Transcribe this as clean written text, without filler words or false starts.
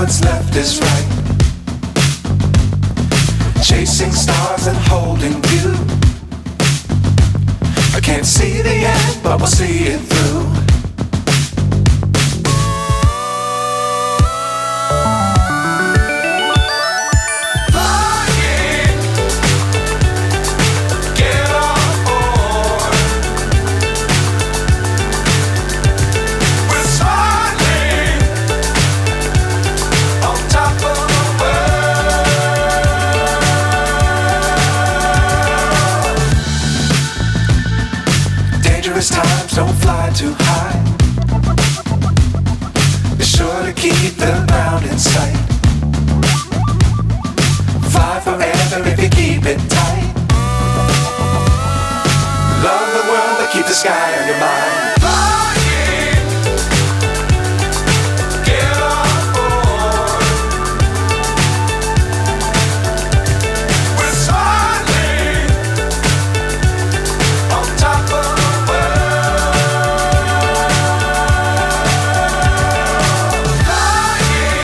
what's left is right. Chasing stars and holding you. I can't see the end, but we'll see it through. Times don't fly too high. Be sure to keep the ground in sight. Fly forever if you keep it tight. Love the world but keep the sky